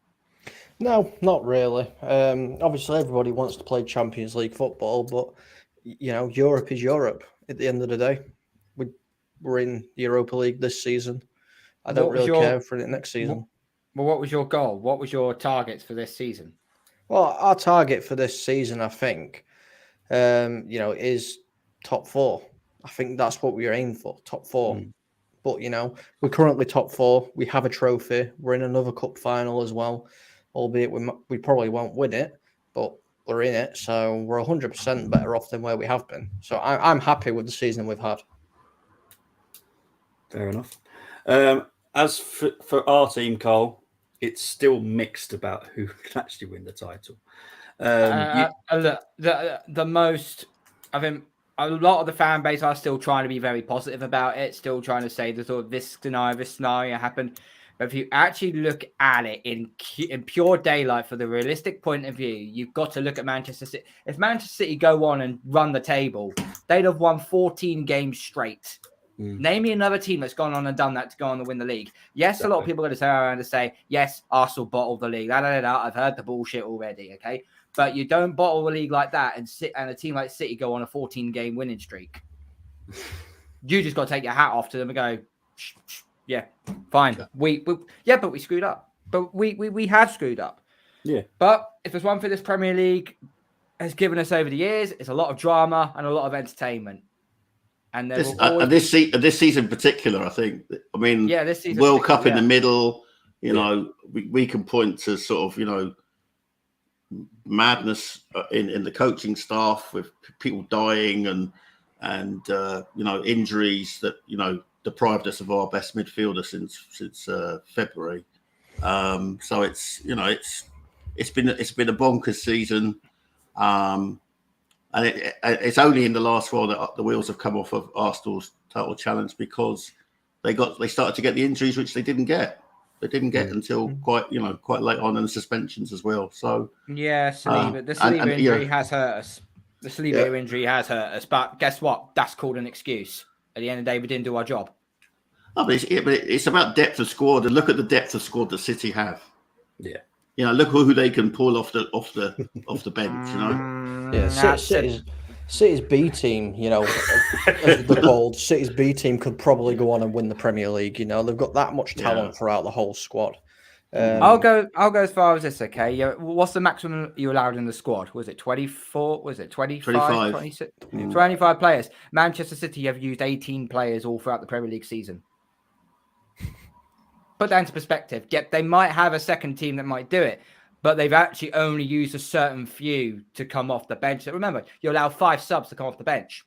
No, not really. Obviously, everybody wants to play Champions League football, but Europe is Europe. At the end of the day, we're in the Europa League this season. I don't really care for it next season. Well, what was your goal? What was your targets for this season? Well, our target for this season, I think, is top 4. I think that's what we're aiming for, top 4. But, we're currently top 4. We have a trophy. We're in another cup final as well, albeit we probably won't win it, but we're in it. So we're 100% better off than where we have been. So I'm happy with the season we've had. Fair enough. As for our team, Cole, it's still mixed about who can actually win the title. The most, I think, a lot of the fan base are still trying to be very positive about it, still trying to say that this scenario happened. But if you actually look at it in pure daylight, for the realistic point of view, you've got to look at Manchester City. If Manchester City go on and run the table, they'd have won 14 games straight. Name me another team that's gone on and done that to go on and win the league. Yes, exactly. A lot of people are going to turn around and say, yes, Arsenal bottled the league. I've heard the bullshit already, okay? But you don't bottle the league like that and a team like City go on a 14-game winning streak. You just got to take your hat off to them and go, yeah, fine. Yeah. But we screwed up. But we have screwed up. Yeah. But if there's one thing this Premier League has given us over the years, it's a lot of drama and a lot of entertainment. And this season in particular, I think. I mean, this season World Cup in the middle. We can point to sort of madness in the coaching staff with people dying and injuries that deprived us of our best midfielder since February. So it's been a bonkers season. And it's only in the last while that the wheels have come off of Arsenal's title challenge, because they started to get the injuries which they didn't get. They didn't get until quite late on, in the suspensions as well. So the Saliba injury has hurt us. The Saliba injury has hurt us. But guess what? That's called an excuse. At the end of the day, we didn't do our job. Oh, but it's about depth of squad, and look at the depth of squad that City have. Yeah. Look who they can pull off the bench. Yeah, City's B team, as they're called, City's B team could probably go on and win the Premier League. They've got that much talent throughout the whole squad. I'll go as far as this. Okay, what's the maximum you allowed in the squad? Was it 24? Was it 25? 26? 25 players. Manchester City have used 18 players all throughout the Premier League season. Put that into perspective. Yep, they might have a second team that might do it, but they've actually only used a certain few to come off the bench. So remember, you allow 5 subs to come off the bench.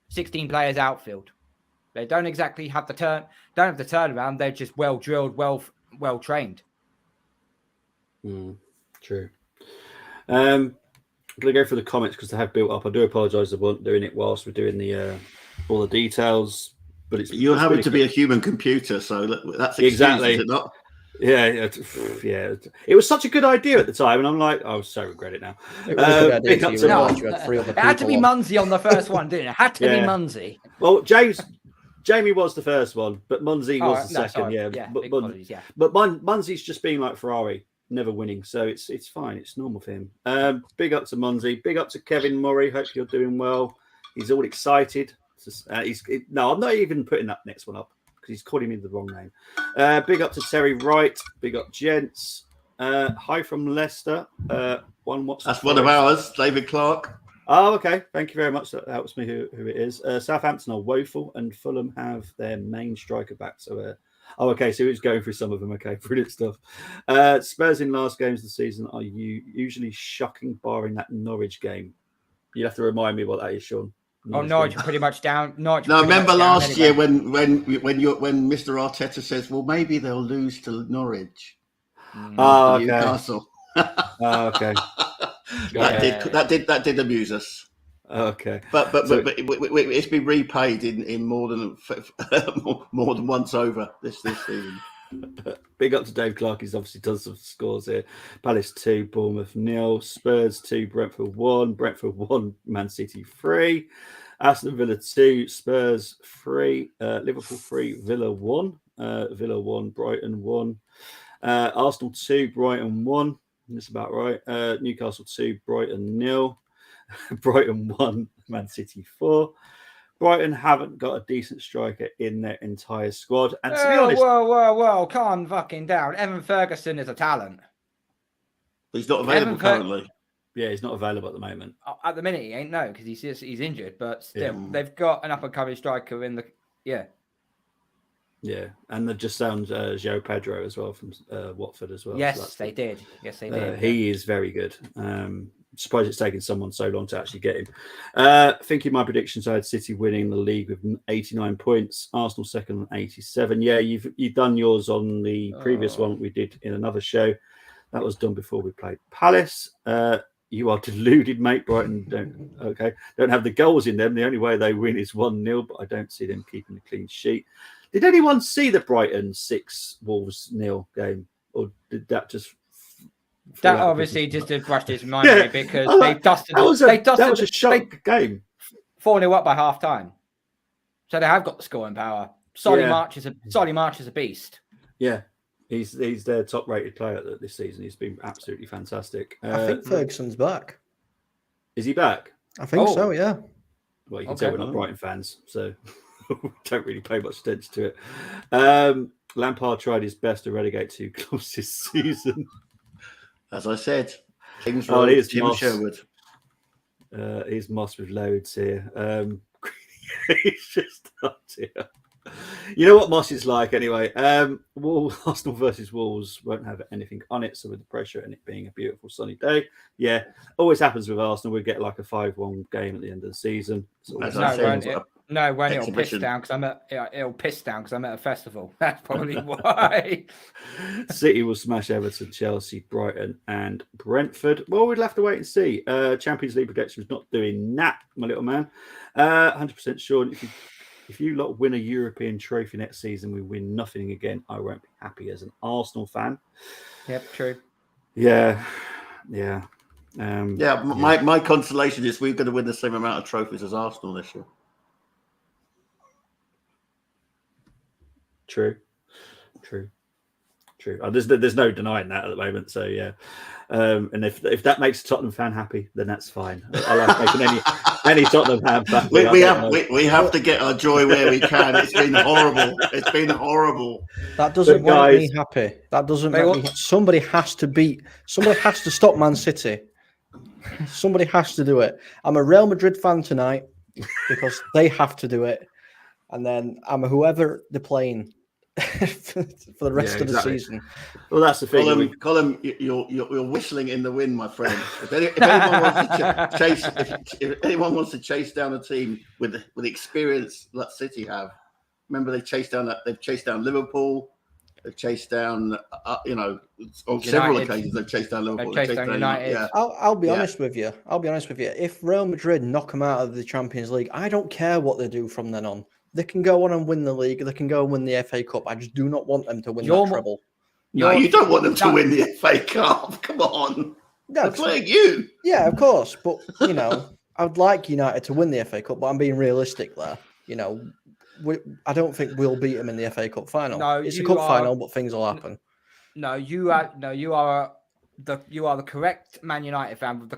16 players outfield. They don't exactly have the turnaround. They're just well drilled, well trained. True. I'm going to go through the comments because they have built up. I do apologise for doing it whilst we're doing the all the details. But you're having to be a human computer, so that's exactly, is it not? Yeah. It was such a good idea at the time, and I'm like, I so regret it now. It was a good idea. It had to be Munsey on the first one, didn't it? It had to be Munsey. Well, Jamie was the first one, but Munsey was the second. Sorry. But Munsey's just being like Ferrari, never winning, so it's fine. It's normal for him. Big up to Munsey. Big up to Kevin Murray. Hope you're doing well. He's all excited. No, I'm not even putting that next one up because he's calling me the wrong name. Big up to Terry Wright. Big up, gents. Hi from Leicester. That's one of ours, David Clark. Oh, okay. Thank you very much. That helps me who it is. Southampton are woeful, and Fulham have their main striker back. So Oh, okay. So it's going through some of them. Okay, brilliant stuff. Spurs in last games of the season are usually shocking, barring that Norwich game. You have to remind me what that is, Sean. Norwich are pretty much down. No, remember last year when Mr. Arteta says, "Well, maybe they'll lose to Norwich." Oh, okay. Newcastle. Okay. That did amuse us. Okay. But it's been repaid in more than once over this season. Big up to Dave Clark. He's obviously done some scores here. Palace 2, Bournemouth 0, Spurs 2, Brentford 1, Brentford 1, Man City 3, Aston Villa 2, Spurs 3, Liverpool 3, Villa 1, Villa 1, Brighton 1, Arsenal 2, Brighton 1. That's about right. Newcastle 2, Brighton 0, Brighton 1, Man City 4. Brighton haven't got a decent striker in their entire squad. And to be honest... Whoa, calm fucking down. Evan Ferguson is a talent. He's not available currently. Yeah, he's not available at the moment. At the minute, he ain't, no, because he's injured. But still, they've got an up-and-coming striker in the... Yeah. Yeah, and they've just signed João Pedro as well from Watford as well. Yes, so they did. Yes, they did. He is very good. Surprised it's taken someone so long to actually get him. Thinking my predictions, I had City winning the league with 89 points, Arsenal second on 87. Yeah, you've done yours on the previous one we did in another show. That was done before we played Palace. You are deluded, mate. Brighton don't have the goals in them. The only way they win is 1-0, but I don't see them keeping a clean sheet. Did anyone see the Brighton 6 Wolves 0 game, or did that just? That obviously just brushed his mind because they dusted. That was a shock game. 4-0 up by half time, so they have got the scoring power. Solly March is a beast. Yeah, he's their top rated player this season. He's been absolutely fantastic. I think Ferguson's back. Is he back? I think so. Yeah. Well, you can tell we're not Brighton fans, so we don't really pay much attention to it. Lampard tried his best to relegate 2 clubs this season. As I said, James Jim Sherwood. Here's Moss with loads here. He's just up here. You know what Moss is like anyway. Arsenal versus Wolves won't have anything on it, so with the pressure and it being a beautiful sunny day, always happens with Arsenal. We get like a 5-1 game at the end of the season. When it'll piss down because I'm at a festival. That's probably why. City will smash Everton, Chelsea, Brighton, and Brentford. Well, we'll have to wait and see. Champions League prediction is not doing that, my little man. 100% sure. If you lot win a European trophy next season, we win nothing again, I won't be happy as an Arsenal fan. Yep, true. Yeah. My consolation is we're going to win the same amount of trophies as Arsenal this year. True. There's no denying that at the moment. So yeah, and if that makes a Tottenham fan happy, then that's fine. I like making any Tottenham fan happy. We have to get our joy where we can. It's been horrible. That doesn't make me happy. That doesn't make me. Somebody has to stop Man City. Somebody has to do it. I'm a Real Madrid fan tonight because they have to do it, and then I'm whoever they're playing. For the rest of the season. Well, that's the thing. Colin, you're whistling in the wind, my friend. If anyone wants to chase down a team with the experience that City have, remember they've chased down Liverpool. They've chased down, on several occasions they've chased down Liverpool. They've chased down United. Yeah. I'll be honest with you. If Real Madrid knock them out of the Champions League, I don't care what they do from then on. They can go on and win the league. They can go and win the FA Cup. I just do not want them to win that treble. No, you don't want them to win the FA Cup. Come on. No, they're playing you. Yeah, of course. But, I would like United to win the FA Cup, but I'm being realistic there. I don't think we'll beat them in the FA Cup final. No, it's a cup final, but things will happen. You are the correct Man United fan with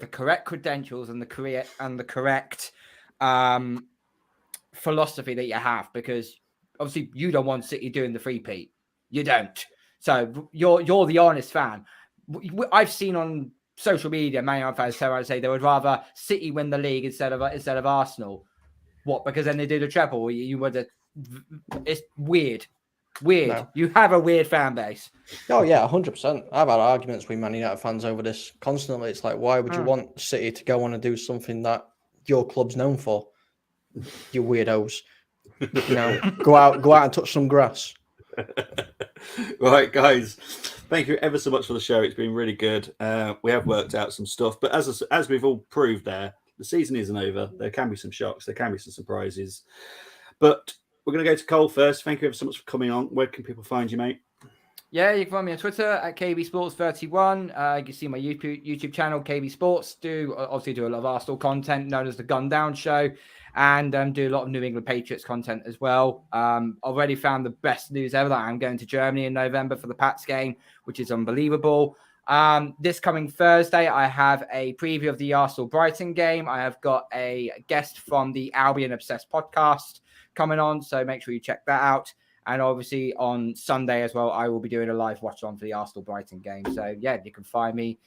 the correct credentials and the correct philosophy that you have, because obviously you don't want City doing the three-peat. You don't. So you're the honest fan. I've seen on social media Man United fans say they would rather City win the league instead of Arsenal. What? Because then they do the treble. It's weird. Weird. No. You have a weird fan base. Oh yeah, 100%. I've had arguments with Man United fans over this constantly. It's like, why would you want City to go on and do something that your club's known for? You weirdos. Go out and touch some grass. Right, guys. Thank you ever so much for the show. It's been really good. We have worked out some stuff, but as we've all proved there, the season isn't over. There can be some shocks. There can be some surprises. But we're going to go to Cole first. Thank you ever so much for coming on. Where can people find you, mate? Yeah, you can find me on Twitter at KBSports31. You can see my YouTube channel, KB Sports. Obviously do a lot of Arsenal content known as the Gun Down Show, and do a lot of New England Patriots content as well. Already found the best news ever that I'm going to Germany in November for the Pats game, which is unbelievable. This coming Thursday, I have a preview of the Arsenal-Brighton game. I have got a guest from the Albion Obsessed podcast coming on, so make sure you check that out. And obviously on Sunday as well, I will be doing a live watch on for the Arsenal-Brighton game. So yeah, you can find me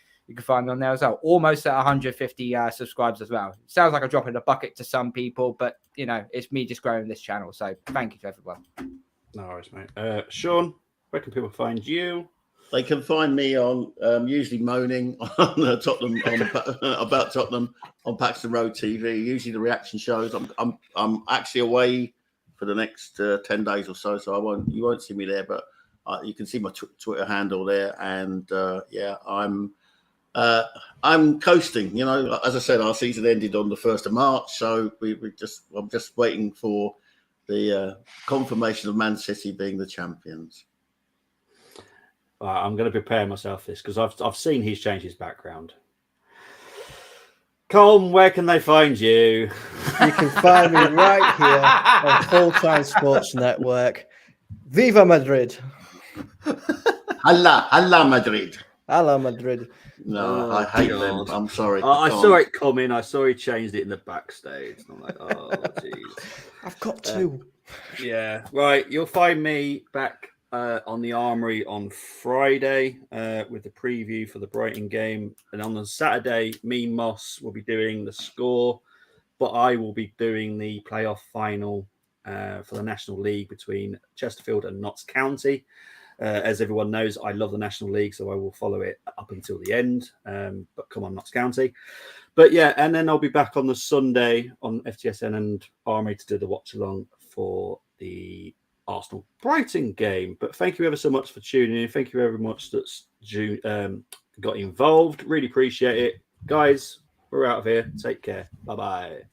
on there as well. Almost at 150 subscribers as well. Sounds like a drop in the bucket to some people, but it's me just growing this channel. So thank you to everyone. No worries, mate. Sean, where can people find you? They can find me on usually moaning on Tottenham about Tottenham on Paxton Road TV. Usually the reaction shows. I'm actually away for the next 10 days or so you won't see me there, but you can see my Twitter handle there. And I'm coasting. As I said, our season ended on the 1st of March, so I'm just waiting for the confirmation of Man City being the champions. I'm going to prepare myself this because I've seen he's changed his background. Colm, where can they find you? You can find me right here on Full Time Sports Network. Viva Madrid! Allah Madrid! Allah Madrid! No, I hate them. I'm sorry. I saw it coming. I saw he changed it in the backstage. And I'm like, oh, jeez. I've got two. Yeah, right. You'll find me back on the Armory on Friday with the preview for the Brighton game, and on the Saturday me and Moss will be doing the score, but I will be doing the playoff final for the National League between Chesterfield and Notts County. As everyone knows, I love the National League, so I will follow it up until the end, but come on, Notts County. But yeah, and then I'll be back on the Sunday on FTSN and Armory to do the watch along for the Arsenal Brighton game. But thank you ever so much for tuning in. Thank you very much that's got involved. Really appreciate it. Guys, we're out of here. Take care. Bye-bye.